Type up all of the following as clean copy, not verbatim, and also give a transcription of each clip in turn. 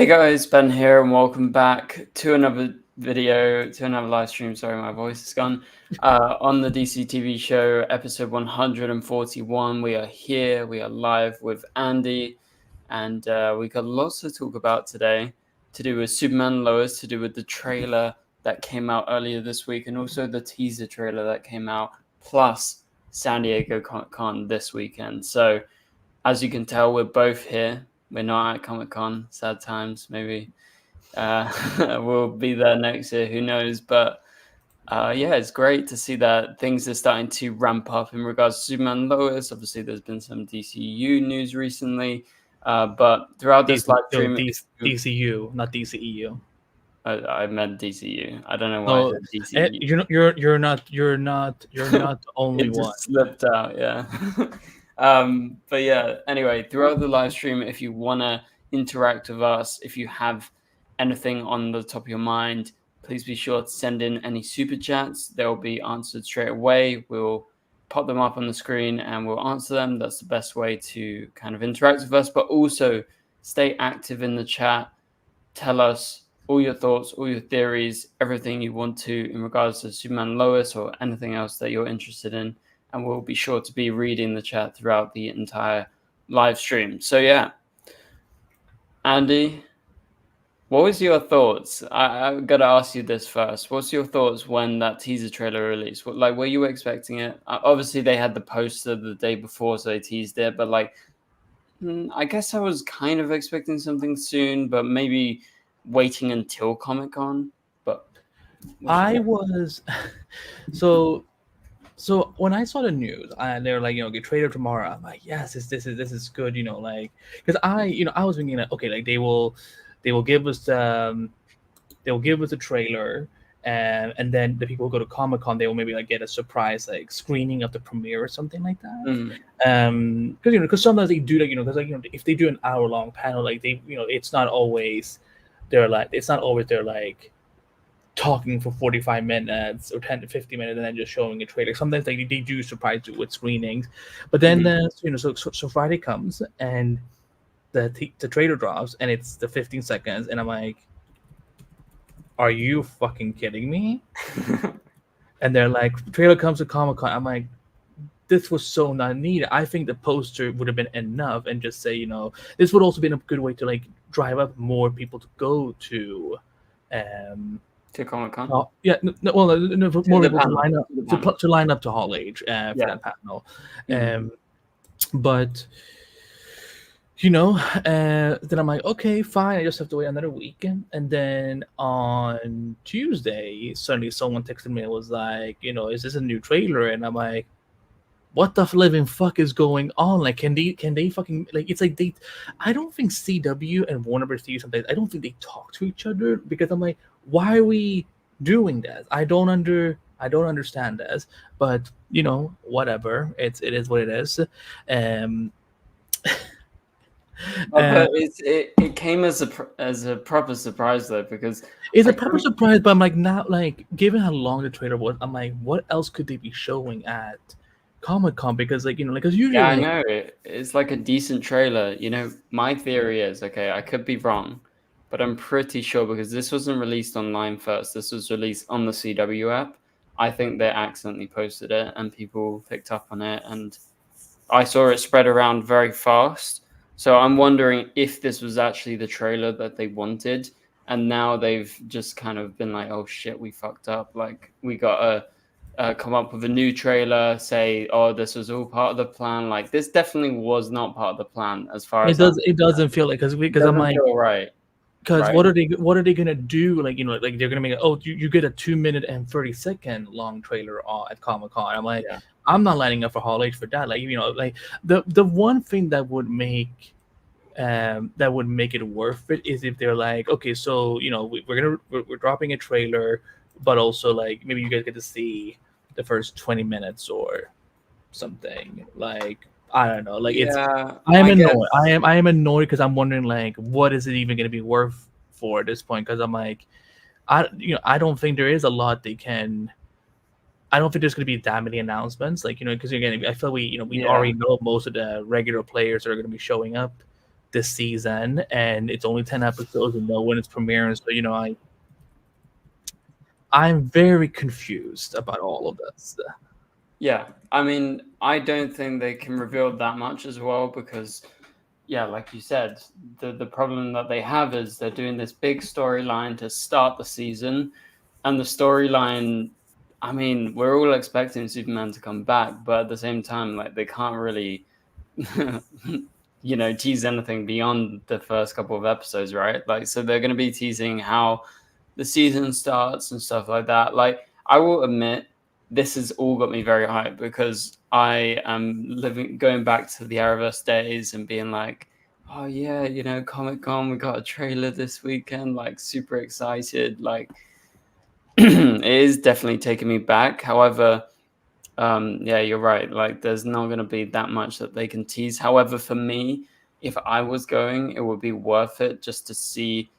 Hey guys, Ben here, and welcome back to another video, to another live stream. Sorry, my voice is gone. On the DCTV show, episode 141. We are here, we are live with Andy, and we got lots to talk about today, to do with Superman Lois, to do with the trailer that came out earlier this week, and also the teaser trailer that came out, plus San Diego Comic-Con this weekend. So, as you can tell, we're both here. We're not at Comic-Con, sad times. Maybe we'll be there next year, who knows? But yeah, it's great to see that things are starting to ramp up in regards to Superman Lois. Obviously, there's been some DCEU news recently, but throughout this live stream, DCU, not DCEU. I meant DCU. I don't know why I said DCU. You're not the only It one. just slipped out, yeah. But yeah, anyway, throughout the live stream, if you want to interact with us, if you have anything on the top of your mind, please be sure to send in any super chats. They'll be answered straight away. We'll pop them up on the screen and we'll answer them. That's the best way to kind of interact with us, but also stay active in the chat. Tell us all your thoughts, all your theories, everything you want to in regards to Superman Lois or anything else that you're interested in. And we'll be sure to be reading the chat throughout the entire live stream. So yeah, Andy, what was your thoughts? I'm gonna ask you this first. What's your thoughts when that teaser trailer released? Like, were you expecting it? Obviously, they had the poster the day before, so they teased it. But like, I guess I was kind of expecting something soon, but maybe waiting until Comic-Con. But I was so when I saw the news and they were like, get trailer tomorrow, I'm like, yes, this is good, like, because I was thinking that, okay, like they will give us the trailer, and then the people who go to Comic-Con, they will maybe like get a surprise like screening of the premiere or something like that. Because sometimes they do because if they do an hour-long panel, like they it's not always they're like talking for 45 minutes or 10 to 50 minutes and then just showing a trailer. Sometimes they do surprise you with screenings, but then so Friday comes and the trailer drops and it's the 15 seconds and I'm like, are you fucking kidding me? And they're like, trailer comes to Comic-Con. I'm like, this was so not needed. I think the poster would have been enough, and just say, this would also been a good way to like drive up more people to go to Comic-Con. More people to line up to Hall H for that panel. But then I'm like, okay, fine. I just have to wait another week. And then on Tuesday, suddenly someone texted me and was like, is this a new trailer? And I'm like, what the living fuck is going on? Like, can they fucking, like, it's like I don't think CW and Warner Bros. Sometimes I don't think they talk to each other, because I'm like, why are we doing that? I don't understand this, but whatever. It is what it is. It came as a proper surprise though, because it's a proper surprise. But I'm like, now, like, given how long the trailer was, I'm like, what else could they be showing at Comic-Con? Because because usually, I know it's like a decent trailer. My theory is, okay, I could be wrong, but I'm pretty sure, because this wasn't released online first. This was released on the CW app. I think they accidentally posted it and people picked up on it, and I saw it spread around very fast. So I'm wondering if this was actually the trailer that they wanted, and now they've just kind of been like, oh shit, we fucked up. Like, we got to come up with a new trailer, say, oh, this was all part of the plan. Like, this definitely was not part of the plan, as far as it doesn't feel like, because I'm like, right. Because what are they gonna do? Like, like they're gonna make you get a 2-minute and 30-second long trailer at Comic-Con. I'm like, I'm not lining up for Hall H for that. Like, like the one thing that would make it worth it is if they're like, okay, so we're dropping a trailer, but also like maybe you guys get to see the first 20 minutes or something. Like, I don't know. Like, I am annoyed. I am annoyed because I'm wondering, like, what is it even going to be worth for at this point? Because I'm like, I don't think there is a lot they can. I don't think there's going to be that many announcements. Like, because again, I feel we already know most of the regular players that are going to be showing up this season, and it's only 10 episodes and no one is premiering. So I'm very confused about all of this. Yeah, I mean, I don't think they can reveal that much as well because, yeah, like you said, the problem that they have is they're doing this big storyline to start the season, and the storyline. I mean, we're all expecting Superman to come back, but at the same time, like they can't really, tease anything beyond the first couple of episodes, right? Like, so they're going to be teasing how the season starts and stuff like that. Like, I will admit, this has all got me very hyped because I am going back to the Arrowverse days and being like, oh yeah, Comic-Con, we got a trailer this weekend, like super excited. Like, it is definitely taking me back. However, yeah, you're right. Like, there's not going to be that much that they can tease. However, for me, if I was going, it would be worth it just to see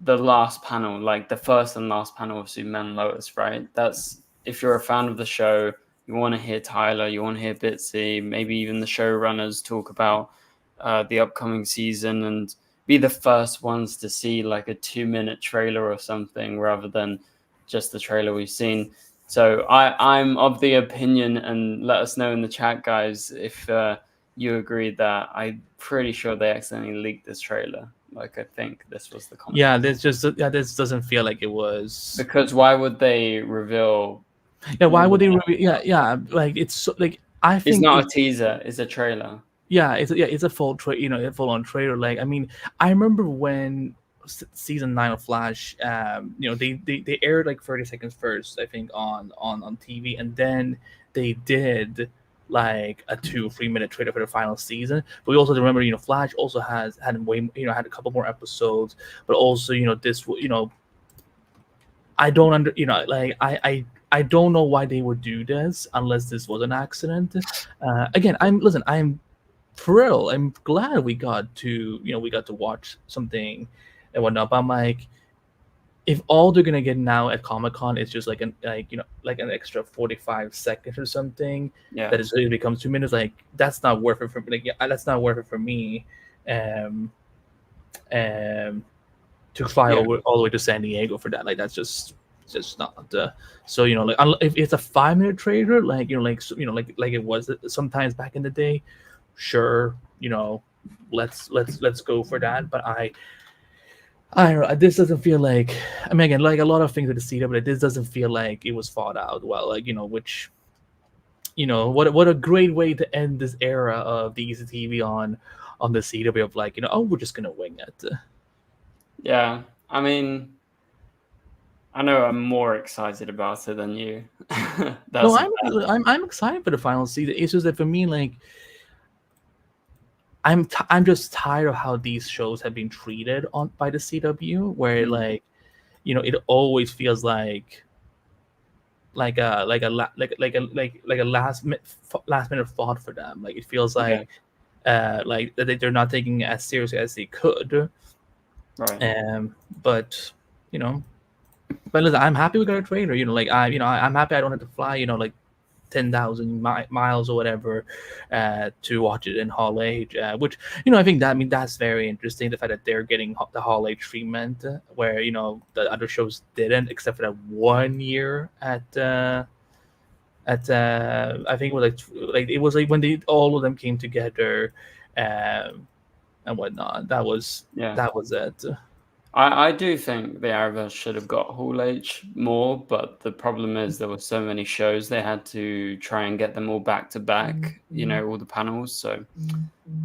the last panel, like the first and last panel of Superman and Lois, right? That's, if you're a fan of the show, you want to hear Tyler, you want to hear Bitsy, maybe even the showrunners talk about the upcoming season and be the first ones to see like a 2-minute trailer or something rather than just the trailer we've seen. So I'm of the opinion, and let us know in the chat, guys, if you agree that I'm pretty sure they accidentally leaked this trailer. Like, I think this was the comment. Yeah, this doesn't feel like it was. Because why would they reveal? Yeah, why would they reveal? Yeah, like it's so, like I think it's not a teaser; it's a trailer. Yeah, it's a full a full on trailer. Like, I mean, I remember when season 9 of Flash, they aired like 30 seconds first, I think, on TV, and then they did like a 2-3 minute trailer for the final season. But we also remember, Flash also had had a couple more episodes, but also this I don't like I don't know why they would do this unless this was an accident. Again, I'm thrilled. I'm glad we got to watch something and whatnot. But I'm like, if all they're gonna get now at Comic-Con is just like an extra 45 seconds or something, Yeah, that it becomes 2 minutes, like that's not worth it for that's not worth it for me. To fly all the way to San Diego for that, like that's just not. So like if it's a 5-minute trailer, like like it was sometimes back in the day, sure, let's go for that. But I don't know. This doesn't feel like. I mean, again, like a lot of things with the CW, but this doesn't feel like it was thought out well. Like which, what a great way to end this era of the DCTV on the CW of like oh, we're just gonna wing it. Yeah, I mean, I know I'm more excited about it than you. No, I'm excited for the final season. It's just that for me, like, I'm just tired of how these shows have been treated by the CW, where like, it always feels like a last minute thought for them. Like it feels like that they're not taking it as seriously as they could. Right. But but listen, I'm happy we got a trailer. I'm happy I don't have to fly like 10,000 miles or whatever to watch it in Hall H, which I think that's very interesting, the fact that they're getting the Hall H treatment where the other shows didn't, except for that 1 year at I think it was like it was like when all of them came together and whatnot. That was it. I do think the Arrowverse should have got Hall H more, but the problem is there were so many shows they had to try and get them all back to back, all the panels. So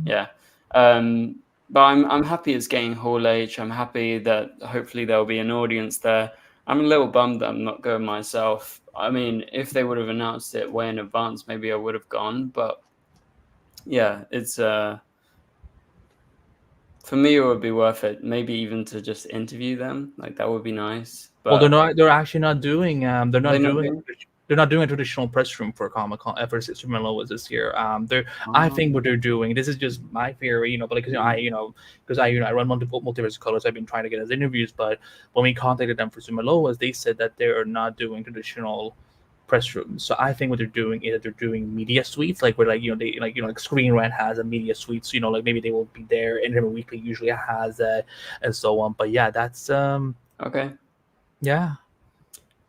yeah. But I'm happy it's getting Hall H. I'm happy that hopefully there'll be an audience there. I'm a little bummed that I'm not going myself. I mean, if they would have announced it way in advance, maybe I would have gone. But yeah, it's for me, it would be worth it. Maybe even to just interview them, like that would be nice. But well, they're actually not doing. They're not doing a traditional press room for Comic-Con for Superman Lois this year. I think what they're doing. This is just my theory, but because I run multiverse colors. I've been trying to get as interviews, but when we contacted them for Superman Lois, they said that they are not doing traditional press rooms. So I think what they're doing is that they're doing media suites, like where like Screen Rant has a media suite. So like maybe they will be there. Entertainment Weekly usually has that, and so on. But yeah, that's Okay. yeah.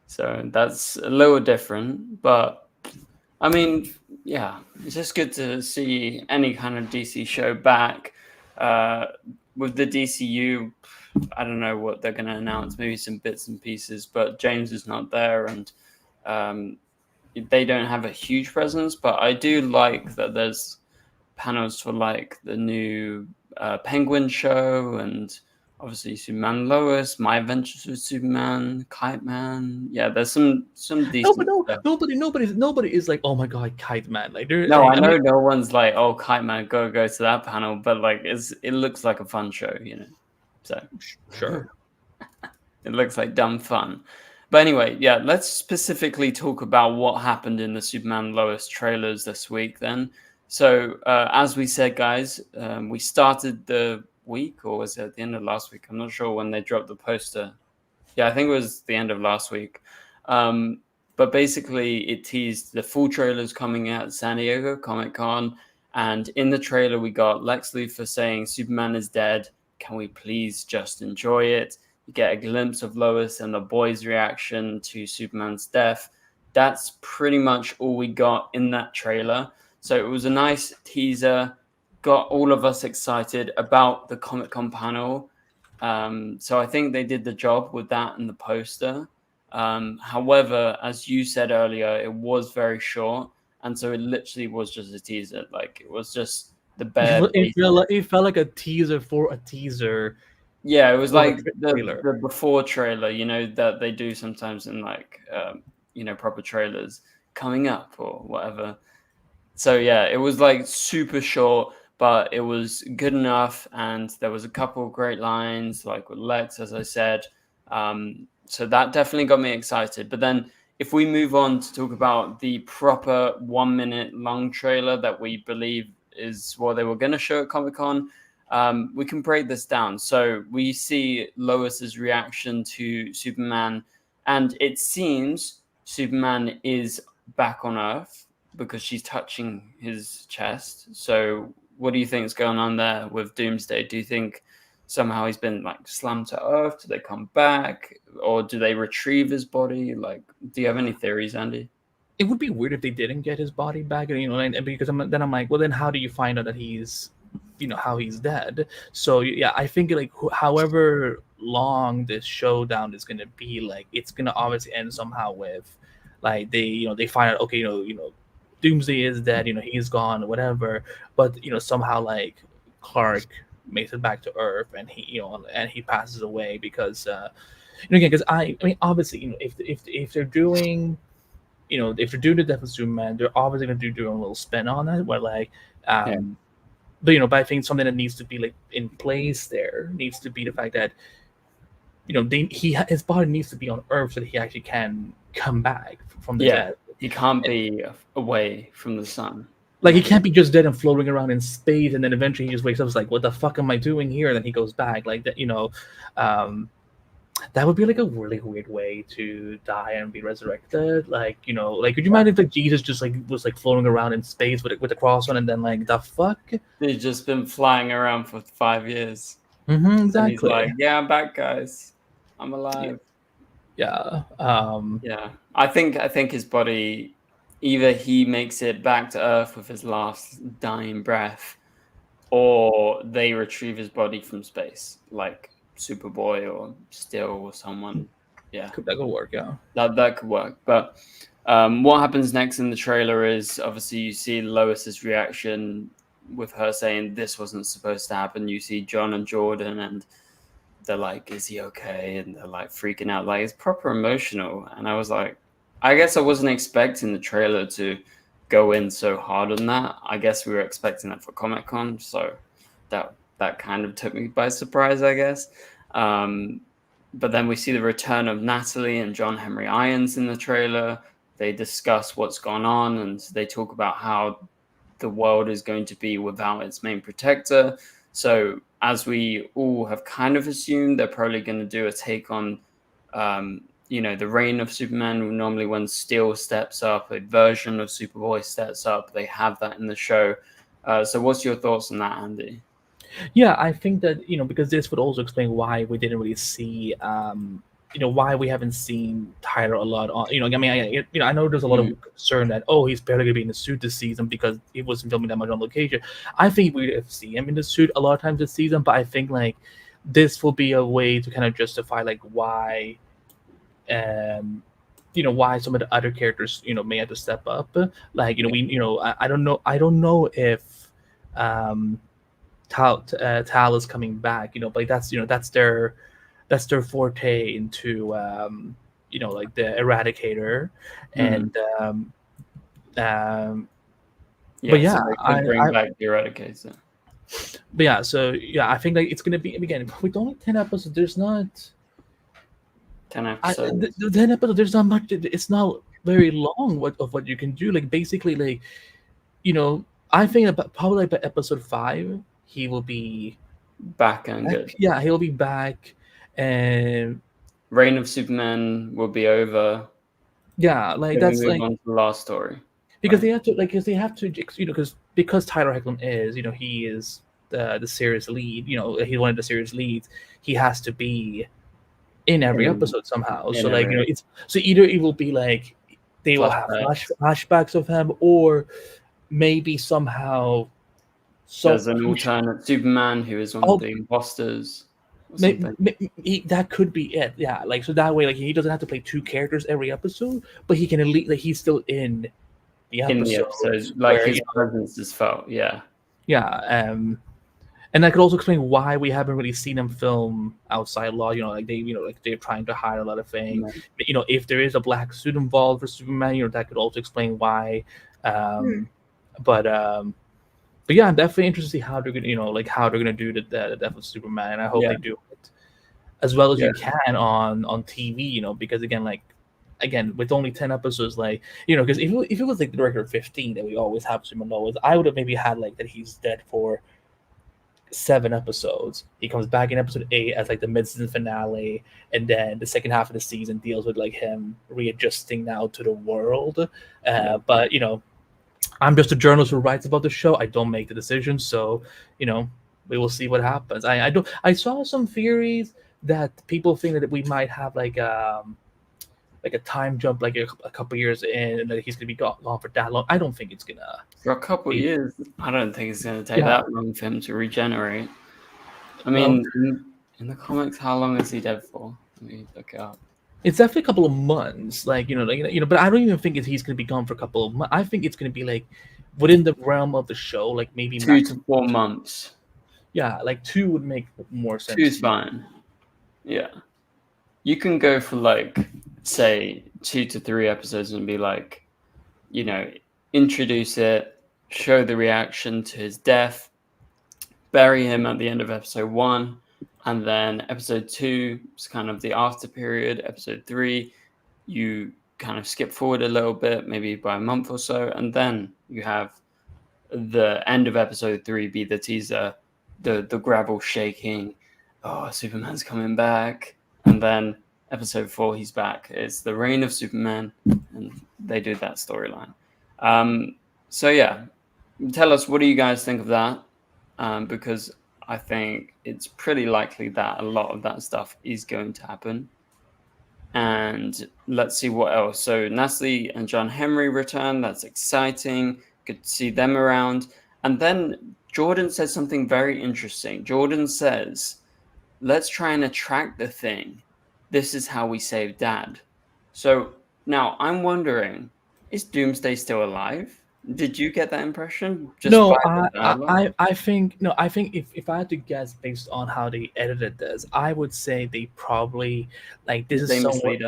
So that's a little different, but I mean, yeah, it's just good to see any kind of DC show back. With the DCU, I don't know what they're going to announce, maybe some bits and pieces, but James is not there and they don't have a huge presence. But I do like that there's panels for like the new Penguin show and obviously Superman Lois, My Adventures with Superman, Kite Man. Yeah, there's some No, but decent no, stuff. nobody is like, oh my god, Kite Man. Like they're No, like, I I know mean, no one's like, oh, Kite Man, go to that panel, but like it looks like a fun show, you know. So sure. it looks like dumb fun. But anyway, yeah, let's specifically talk about what happened in the Superman Lois trailers this week then. So, as we said, guys, we started the week, or was it at the end of last week? I'm not sure when they dropped the poster. Yeah, I think it was the end of last week. But basically, it teased the full trailers coming out at San Diego Comic Con. And in the trailer, we got Lex Luthor saying Superman is dead. Can we please just enjoy it? You get a glimpse of Lois and the boys' reaction to Superman's death. That's pretty much all we got in that trailer. So it was a nice teaser, got all of us excited about the Comic Con panel. So I think they did the job with that and the poster. However, as you said earlier, it was very short, and so it literally was just a teaser. Like it was just the bare basics. It felt like a teaser for a teaser. Yeah, it was For a like trailer. the before trailer, you know, that they do sometimes in like proper trailers coming up or whatever. So yeah, it was like super short, but it was good enough, and there was a couple of great lines, like with Lex, as I said. So that definitely got me excited. But then, if we move on to talk about the proper 1 minute long trailer that we believe is what they were going to show at Comic Con, we can break this down. So we see Lois's reaction to Superman, and it seems Superman is back on Earth because she's touching his chest. So what do you think is going on there with Doomsday? Do you think somehow he's been like slammed to Earth? Do they come back, or do they retrieve his body? Like, do you have any theories, Andy? It would be weird if they didn't get his body back, and because I'm like, well, then how do you find out that he's, how he's dead? So yeah, I think like however long this showdown is gonna be, like it's gonna obviously end somehow with, like they find out, okay, Doomsday is dead, he's gone, whatever, but somehow like Clark makes it back to Earth, and he passes away because again, because I mean obviously if they're doing if they're doing the Death of Superman, they're obviously going to do their own little spin on it, where like, but I think something that needs to be like in place there needs to be the fact that his body needs to be on Earth so that he actually can come back from the dead. He can't be away from the sun. Like he can't be just dead and floating around in space, and then eventually he just wakes up. It's like, what the fuck am I doing here? And then he goes back, like that. That would be like a really weird way to die and be resurrected. Like, like could you imagine if like Jesus just like was like floating around in space with the cross on, and then like the fuck? He's just been flying around for 5 years. Exactly. And he's like, yeah, I'm back, guys. I'm alive. Yeah. Yeah. I think his body, either he makes it back to Earth with his last dying breath, or they retrieve his body from space, like Superboy or Steel or someone. Yeah, that could work. Yeah, that could work. But what happens next in the trailer is obviously you see Lois's reaction with her saying this wasn't supposed to happen. You see John and Jordan, and they're like, "Is he okay?" And they're like freaking out. Like it's proper emotional. And I was like, I guess I wasn't expecting the trailer to go in so hard on that. I guess we were expecting that for Comic-Con, so that kind of took me by surprise, I guess. But then we see the return of Natalie and John Henry Irons in the trailer. They discuss what's gone on, and they talk about how the world is going to be without its main protector. So as we all have kind of assumed, they're probably going to do a take on you know, the reign of Superman, normally when Steel steps up, a version of Superboy steps up, they have that in the show. So what's your thoughts on that, Andy? Yeah, I think that, because this would also explain why we didn't really see, why we haven't seen Tyler a lot on, I mean, I know there's a lot of concern that, he's barely gonna be in the suit this season because he wasn't filming that much on location. I think we have seen him in the suit a lot of times this season, but I think like this will be a way to kind of justify like why, why some of the other characters, may have to step up. Like, I don't know if, Tal is coming back, but that's their forte into like the Eradicator, and but yeah, so they could bring back the Eradicator. But yeah, so yeah, I think like it's gonna be, again, with only 10 episodes, there's not 10 episodes. 10 episodes, there's not much. It's not very long of what you can do. Like basically, like I think about probably like by episode 5. He will be back and good. Yeah, he'll be back, and Reign of Superman will be over. Yeah, like that's move like on to the last story. Because they have to, because Tyler Hoechlin is, he is the series lead. He's one of the series leads. He has to be in every episode somehow. So like it's so either it will be like they will have flashbacks of him, or maybe somehow. There's an alternate Superman who is one of the imposters. That could be it. Yeah, like so that way, like he doesn't have to play 2 characters every episode, but he can like he's still in the episode. Like his presence is felt. Yeah. And that could also explain why we haven't really seen him film outside law. Like they're trying to hide a lot of things. Mm-hmm. If there is a black suit involved for Superman, that could also explain why. But yeah, I'm definitely interested to see how they're gonna, how they're gonna do the death of Superman, and I hope they do it as well as you can on TV. Because again, with only 10 episodes, like because if it was like the director of 15 that we always have Superman Lois, I would have maybe had like that he's dead for 7 episodes. He comes back in episode 8 as like the mid-season finale, and then the second half of the season deals with like him readjusting now to the world. But I'm just a journalist who writes about the show. I don't make the decisions, so we will see what happens. I saw some theories that people think that we might have like a time jump, like a couple years in, and that he's gonna be gone for that long. I don't think it's gonna for a couple years. I don't think it's gonna take that long for him to regenerate. I mean, in the comics, how long is he dead for? Let me look it up. It's definitely a couple of months, but I don't even think he's going to be gone for a couple of months. I think it's going to be like within the realm of the show, like maybe 2 to 4 months. Yeah, like 2 would make more sense. 2's fine. Yeah, you can go for like say 2 to 3 episodes and be like, introduce it, show the reaction to his death, bury him at the end of episode 1. And then episode 2 is kind of the after period. Episode 3, you kind of skip forward a little bit, maybe by a month or so. And then you have the end of episode 3 be the teaser, the gravel shaking. Oh, Superman's coming back. And then episode 4, he's back. It's the reign of Superman. And they do that storyline. So yeah, tell us, what do you guys think of that? Because I think it's pretty likely that a lot of that stuff is going to happen. And let's see what else. So Natalie and John Henry return. That's exciting. Good to see them around. And then Jordan says something very interesting. Jordan says, let's try and attract the Thing. This is how we save Dad. So now I'm wondering, is Doomsday still alive? Did you get that impression? No, I think if I had to guess based on how they edited this, I would say they probably like this is somewhere.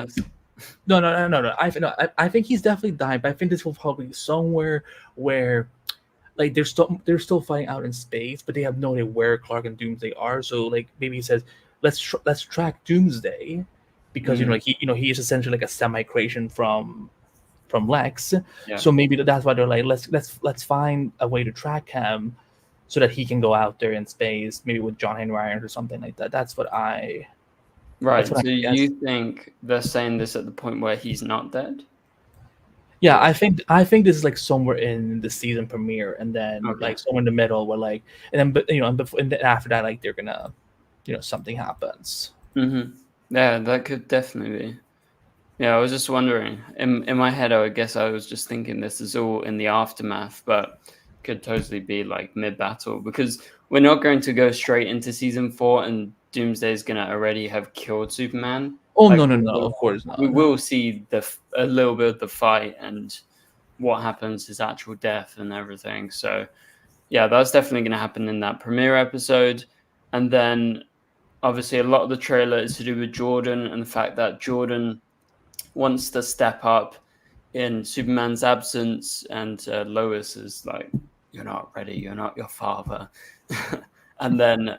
No. I think he's definitely died, but I think this will probably be somewhere where like they're still fighting out in space, but they have no idea where Clark and Doomsday are. So like maybe he says, let's track Doomsday, because he is essentially like a semi-creation from Lex. So maybe that's why they're like, let's find a way to track him so that he can go out there in space, maybe with John Henry Irons or something like that. That's what I Right. That's what So I guess. you think they're saying this at the point where he's not dead? Yeah, Or I think this is like somewhere in the season premiere, and then okay. like somewhere in the middle, where like, and then but and before and then after that, like they're gonna, something happens. Yeah, that could definitely be. Yeah, I was just wondering. In my head, I guess I was just thinking this is all in the aftermath, but could totally be like mid battle because we're not going to go straight into season 4 and Doomsday is gonna already have killed Superman. Oh Like no, no, no! Of course we not. will see a little bit of the fight and what happens, his actual death and everything. So yeah, that's definitely going to happen in that premiere episode. And then obviously a lot of the trailer is to do with Jordan and the fact that Jordan wants to step up in Superman's absence, and Lois is like, "You're not ready. You're not your father." And then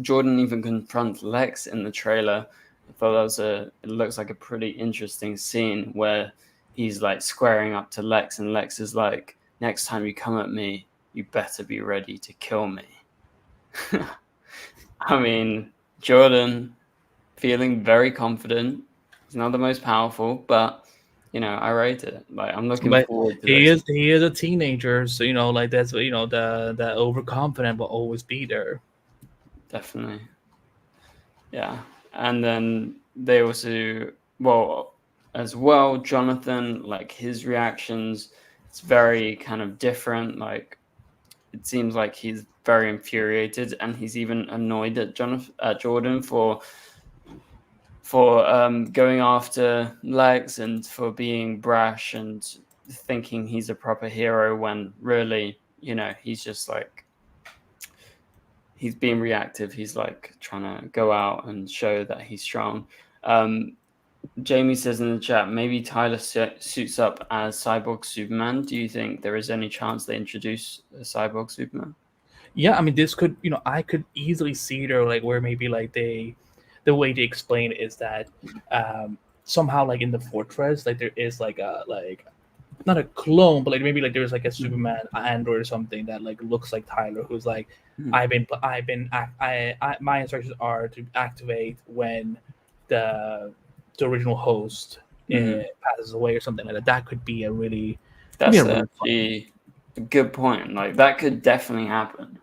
Jordan even confronts Lex in the trailer. I thought that was it looks like a pretty interesting scene where he's like squaring up to Lex, and Lex is like, "Next time you come at me, you better be ready to kill me." I mean, Jordan feeling very confident. He's not the most powerful, but I rate it. Like I'm looking But forward to he this. is a teenager, so like that's what the overconfident will always be there. Definitely. Yeah. And then they also, well, as well, Jonathan, like his reactions, it's very kind of different. Like it seems like he's very infuriated and he's even annoyed at Jordan for going after Lex and for being brash and thinking he's a proper hero when really, he's just like he's being reactive. He's like trying to go out and show that he's strong. Um, Jamie says in the chat, maybe Tyler suits up as Cyborg Superman. Do you think there is any chance they introduce a Cyborg Superman? Yeah, I mean, this could, I could easily see there, like where maybe like the way they explain it is that somehow like in the fortress, like there is like a like not a clone, but like maybe like there's like a Superman android or something that like looks like Tyler, who's like, my instructions are to activate when the original host passes away or something like that. That could be a really That's fun. actually a good point. Like that could definitely happen.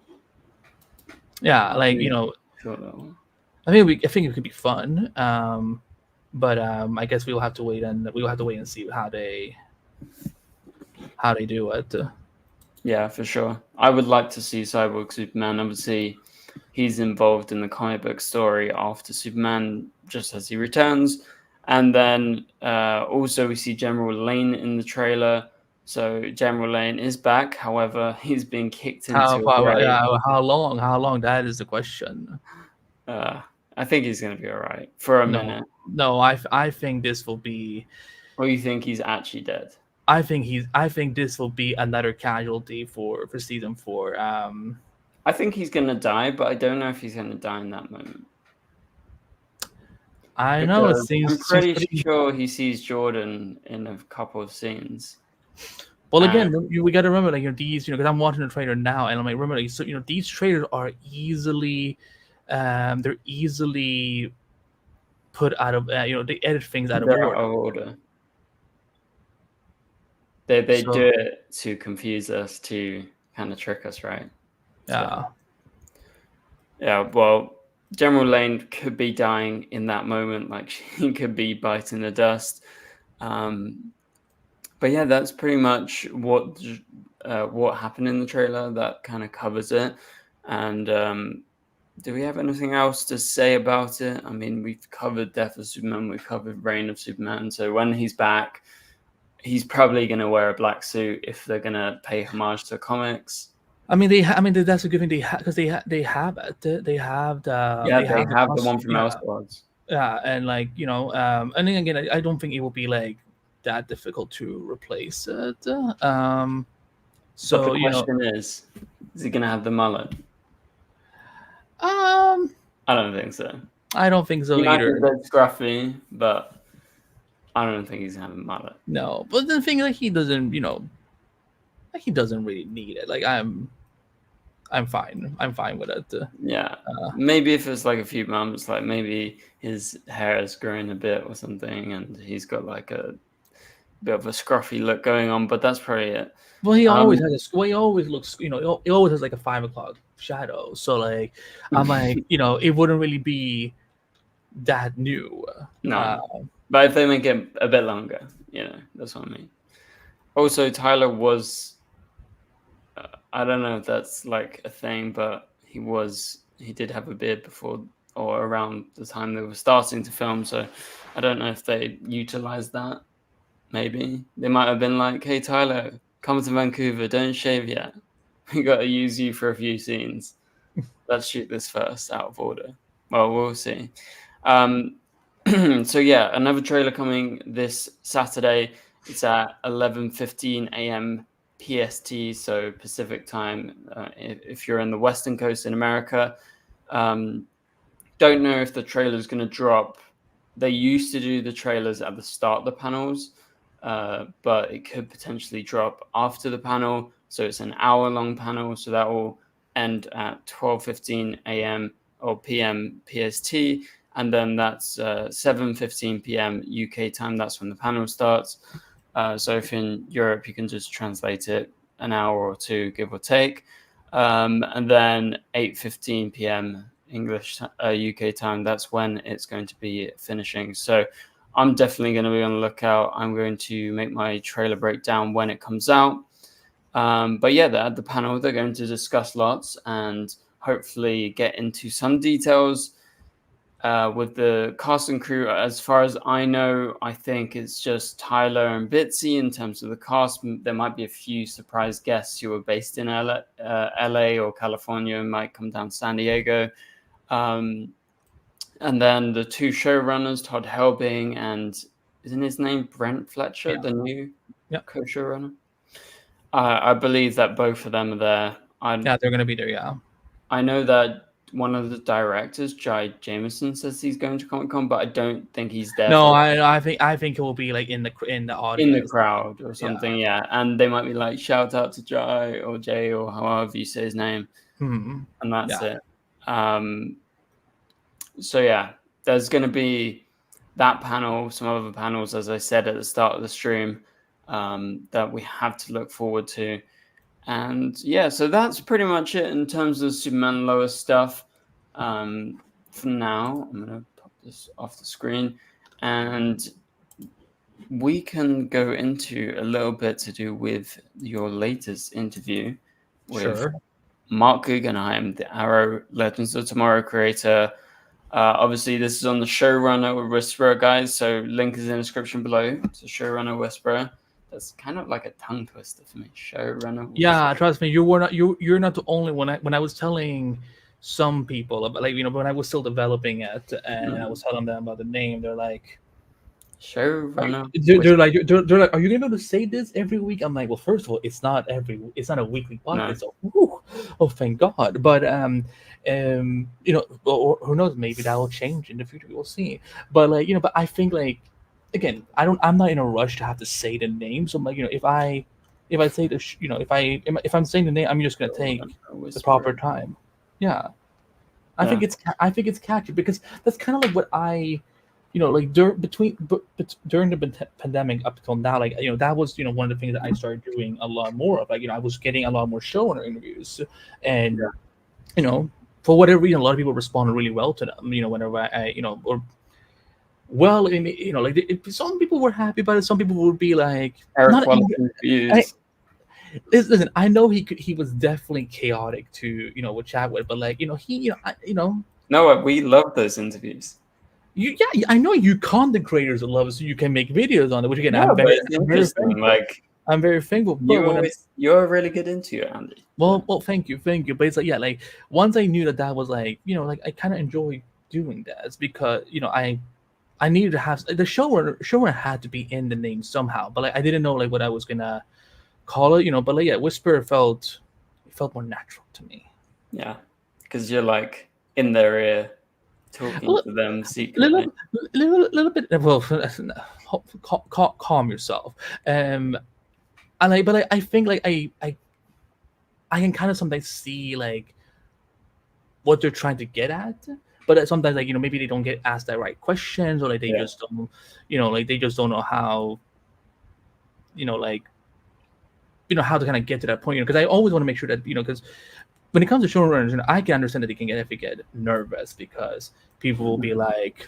Yeah, like Sure that one. I think it could be fun. But I guess we'll have to wait and see how they do it. Yeah, for sure. I would like to see Cyborg Superman. Obviously, he's involved in the comic book story after Superman, just as he returns. And then also we see General Lane in the trailer. So General Lane is back. However, he's been kicked into a grave. Yeah, how long? How long? That is the question. I think he's going to be all right for a minute. No, I think this will be. Or you think he's actually dead? I think this will be another casualty for season 4. I think he's going to die, but I don't know if he's going to die in that moment. I know it seems. I'm pretty sure he sees Jordan in a couple of scenes. Well, again, we got to remember, like these, because I'm watching the trailer now, and I'm like, remember, like, so these trailers are easily, they're easily put out of, they edit things out of order. They do it to confuse us, to kind of trick us, right? Yeah. So, yeah. Well, General Lane could be dying in that moment, like she could be biting the dust. But yeah, that's pretty much what happened in the trailer. That kind of covers it. And do we have anything else to say about it? I mean, we've covered Death of Superman, we've covered Reign of Superman. So when he's back, he's probably going to wear a black suit if they're going to pay homage to comics. I mean, that's a good thing because they have it. They have the the one from Elseworlds. Yeah, and like and then again, I don't think it will be like that difficult to replace it. So but the question is he going to have the mullet? I don't think so. I don't think so either. That's scruffy, but I don't think he's gonna have a mullet. No, but the thing, like, he doesn't, like, he doesn't really need it. Like, I'm fine. I'm fine with it. Yeah, maybe if it's like a few months, like maybe his hair is growing a bit or something, and he's got like a bit of a scruffy look going on, but that's probably it. Well, he always has a. Well, he always looks. You know, he always has like a 5 o'clock shadow. So like, I'm like, you know, it wouldn't really be that new. No, but if they make it a bit longer, you know, that's what I mean. Also, Tyler was. I don't know if that's like a thing, but he did have a beard before or around the time they were starting to film. So I don't know if they utilized that. Maybe they might have been like, "Hey Tyler, come to Vancouver. Don't shave yet. We got to use you for a few scenes. Let's shoot this first out of order." Well, we'll see. So yeah, another trailer coming this Saturday. It's at 11:15 a.m. PST, so Pacific time. If you're in the Western Coast in America, don't know if the trailer is going to drop. They used to do the trailers at the start of the panels, but it could potentially drop after the panel. So it's an hour-long panel, so that will end at 12:15 a.m. or p.m. PST, and then that's 7:15 p.m. UK time. That's when the panel starts. So if in Europe, you can just translate it an hour or two, give or take. And then 8:15 p.m. English UK time, that's when it's going to be finishing. So I'm definitely going to be on the lookout. I'm going to make my trailer breakdown when it comes out. But yeah, they're at the panel. They're going to discuss lots and hopefully get into some details with the cast and crew. As far as I know, I think it's just Tyler and Bitsy in terms of the cast. There might be a few surprise guests who are based in LA or California and might come down to San Diego. And then the two showrunners, Todd Helbing and isn't his name Brent Fletcher, the new co-showrunner? I believe that both of them are there. Yeah, they're going to be there, yeah. I know that one of the directors, Jai Jameson, says he's going to Comic-Con, but I don't think he's there. No, I think it will be like in the audience, in the crowd or something, yeah. And they might be like, shout out to Jai or Jay or however you say his name, and that's it. So yeah, there's going to be that panel, some other panels, as I said at the start of the stream, that we have to look forward to. And yeah, so that's pretty much it in terms of Superman Lois stuff. For now, I'm going to pop this off the screen and we can go into a little bit to do with your latest interview with Mark Guggenheim, the Arrow Legends of Tomorrow creator. Obviously, this is on the Showrunner Whisperer, guys, so link is in the description below to Showrunner Whisperer. That's kind of like a tongue twister for me. Showrunner. Yeah, trust me, you're not the only one. When I was telling some people about, like, you know, when I was still developing it and I was telling them about the name, they're like, Showrunner. They're like, are you gonna be able to say this every week? I'm like, well, first of all, it's not a weekly podcast. No. So, thank God. But you know, or who knows? Maybe that will change in the future. We'll see. But like, you know, but I think like, again, I'm not in a rush to have to say the name. So I'm like, you know, if I say the, you know, if I'm saying the name, I'm just gonna take the proper time. Yeah, I think it's catchy because that's kind of like what I. You know, like during the pandemic up until now, like, you know, that was, you know, one of the things that I started doing a lot more of. Like, you know, I was getting a lot more showrunner interviews, and you know, for whatever reason, a lot of people responded really well to them. You know, whenever I you know, or well, you know, like some people were happy about it. Some people would be like, listen, I know he was definitely chaotic to, you know, with chat with, but like, you know, No, we love those interviews. I know you content creators love it, so you can make videos on it. Which again, I'm very thankful. Like, I'm very thankful. You're really good into it, Andy. Well, thank you. But it's like, yeah, like once I knew that was like, you know, like I kind of enjoy doing that because, you know, I needed to have the showrunner had to be in the name somehow, but like I didn't know like what I was gonna call it, you know. But like, yeah, Whisperer felt more natural to me. Yeah, because you're like in their ear. Talking to them secretly. Little bit. Well, calm yourself. I think like I I can kind of sometimes see like what they're trying to get at, but sometimes like maybe they don't get asked the right questions, or like they just don't like they just don't know how like how to kind of get to that point, because I always want to make sure that because when it comes to showrunners, I can understand that they can get nervous because people will be like,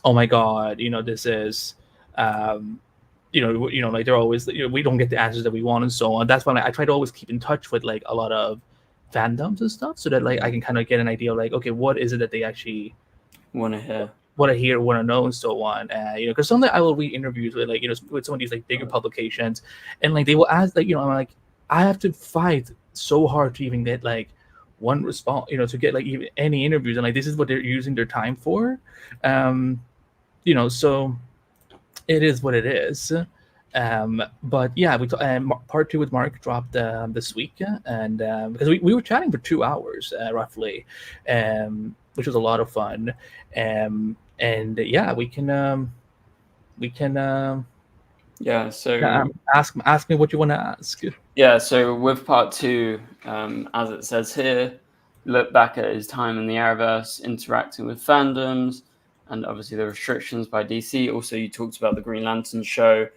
oh my god, this is like they're always we don't get the answers that we want and so on. That's why I try to always keep in touch with like a lot of fandoms and stuff, so that like I can kind of get an idea of like, okay, what is it that they actually want to hear, want to know and so on. Because sometimes I will read interviews with like with some of these like bigger publications, and like they will ask like I'm like, I have to fight so hard to even get like one response, to get like even any interviews, and like this is what they're using their time for. So it is what it is. But yeah, part 2 with Mark dropped this week, and because we were chatting for 2 hours roughly, which was a lot of fun. And yeah, we can so ask me what you want to ask. Yeah, so with part 2, as it says here, look back at his time in the Arrowverse, interacting with fandoms, and obviously the restrictions by DC. Also, you talked about the Green Lantern show.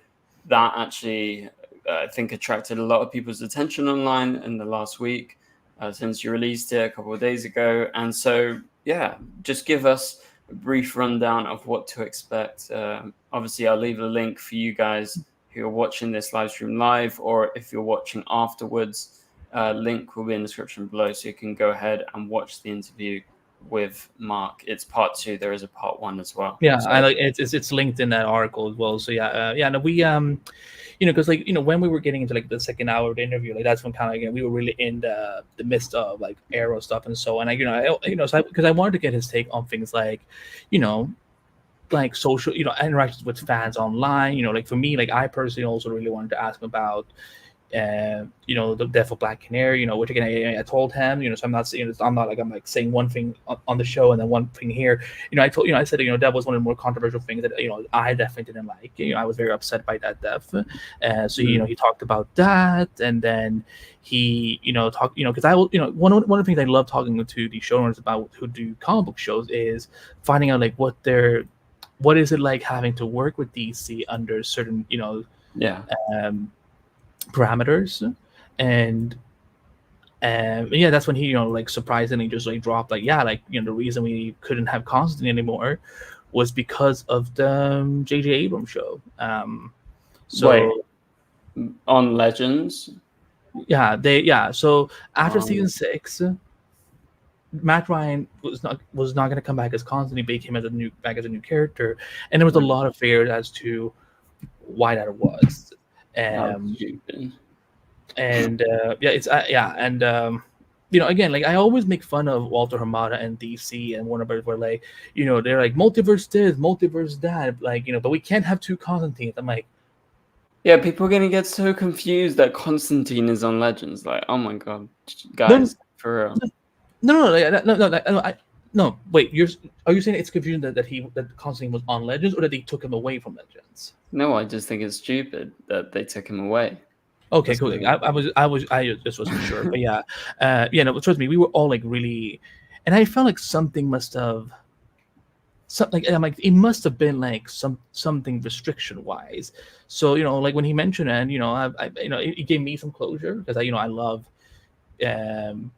That actually, I think, attracted a lot of people's attention online in the last week, since you released it a couple of days ago. And so, yeah, just give us a brief rundown of what to expect. Obviously, I'll leave a link for you guys who are watching this live stream live, or if you're watching afterwards, link will be in the description below, so you can go ahead and watch the interview with Mark. It's part 2. There is a part 1 as well. Yeah, so, I like it's linked in that article as well. So no, we because like when we were getting into like the second hour of the interview, like that's when kind of again we were really in the midst of like Arrow stuff and so on. So because I wanted to get his take on things like like social interactions with fans online. Like for me, like I personally also really wanted to ask him about the death of Black Canary, which again I told him, so I'm not saying I'm like saying one thing on the show and then one thing here. I said that was one of the more controversial things that I definitely didn't like. I was very upset by that death. So he talked about that, and then he talked because I will one of the things I love talking to the showrunners about who do comic book shows is finding out like what is it like having to work with DC under certain parameters. And yeah, that's when he like surprisingly just like dropped like the reason we couldn't have Constantine anymore was because of the J.J. Abrams show. On Legends, so after season 6, Matt Ryan was not going to come back as Constantine, but he came as a new character, and there was a lot of fears as to why that was. Again, like I always make fun of Walter Hamada and DC and Warner Brothers, where like they're like multiverse this, multiverse that, like but we can't have 2 Constantines. I'm like, yeah, people are gonna get so confused that Constantine is on Legends. Like, oh my god, guys, for real. No. Wait, are you saying it's confusing that Constantine was on Legends, or that they took him away from Legends? No, I just think it's stupid that they took him away. Okay, cool. I just wasn't sure, but no, trust me, we were all like really, and I felt like something must have, I'm like it must have been like something restriction wise. So like when he mentioned it, and it gave me some closure because I love John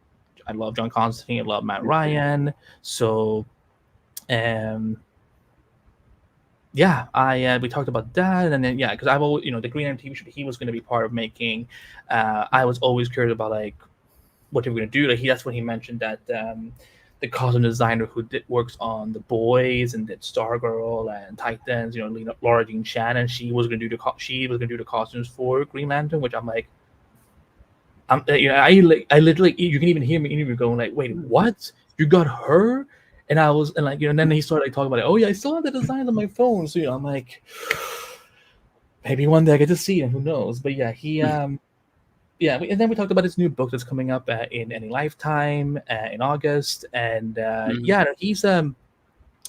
Constantine, I love Matt Ryan, so we talked about that, and then because I've always the Green Lantern TV show he was going to be part of making. I was always curious about like what they were going to do. Like that's when he mentioned that the costume designer who works on The Boys and did Stargirl and Titans, Laura Jean Shannon, she was going to do the costumes for Green Lantern, which I'm like, I literally, you can even hear me interview going like, wait, what? You got her? And I was, and like, and then he started like, talking about it. Oh yeah, I still have the design on my phone. So I'm like, maybe one day I get to see it. Who knows? But yeah, he, and then we talked about his new book that's coming up in Any Lifetime in August, and he's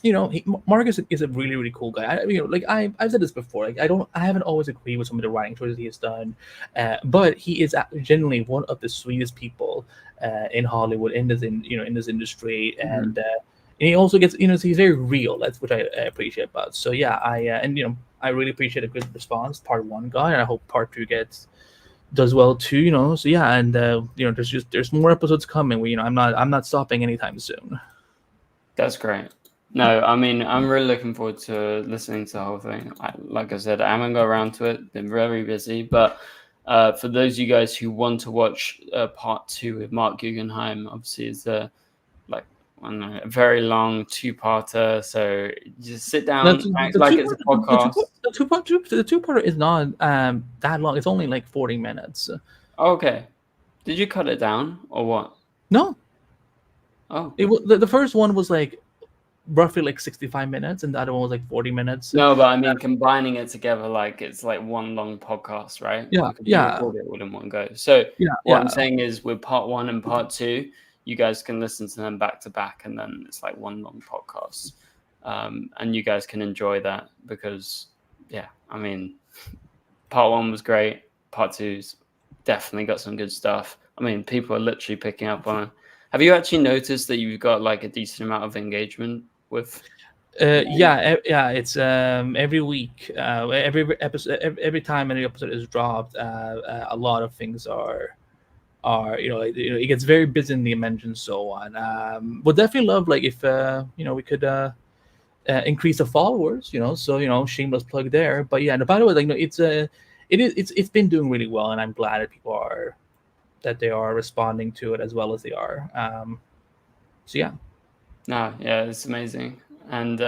you know, Mark is a really really cool guy. I've said this before. Like I haven't always agreed with some of the writing choices he has done, but he is genuinely one of the sweetest people in Hollywood in this industry, and he also gets he's very real. That's what I appreciate about. So yeah, I really appreciate a good response. Part one got, and I hope part two does well too. So yeah, and there's more episodes coming. I'm not stopping anytime soon. That's great. No, I mean, I'm really looking forward to listening to the whole thing. Like I said, I haven't got around to it. Been very busy, but for those of you guys who want to watch part two with Mark Guggenheim, obviously it's a a very long two-parter. So just sit down, act like it's a podcast. The two-parter is not that long. It's only like 40 minutes. Okay, did you cut it down or what? No. Oh, The first one was like roughly like 65 minutes, and the other one was like 40 minutes. No, but I mean combining it together, like it's like one long podcast, right? Yeah, You record it all in one go. So what I'm saying is, with part one and part two, you guys can listen to them back to back, and then it's like one long podcast, and you guys can enjoy that because, yeah, I mean, part one was great. Part two's definitely got some good stuff. I mean, people are literally picking up on it. Have you actually noticed that you've got like a decent amount of engagement with? It's every week, every episode, every time any episode is dropped, a lot of things are it gets very busy in the mention, so on. Would definitely love like if we could increase the followers, so shameless plug there. But yeah, and by the way, like it's been doing really well, and I'm glad that they are responding to it as well as they are. So yeah. No, yeah, it's amazing. And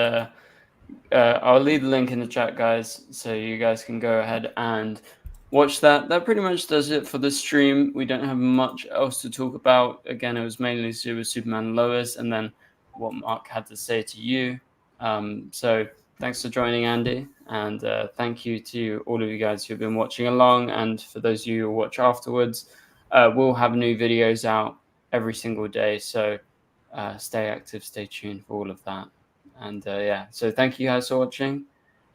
I'll leave the link in the chat, guys, so you guys can go ahead and watch that. That pretty much does it for the stream. We don't have much else to talk about. Again, it was mainly to do with Superman and Lois, and then what Mark had to say to you. So thanks for joining, Andy, and thank you to all of you guys who've been watching along, and for those of you who watch afterwards. We'll have new videos out every single day, so stay active, stay tuned for all of that. And so thank you guys for watching,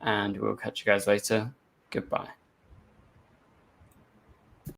and we'll catch you guys later. Goodbye.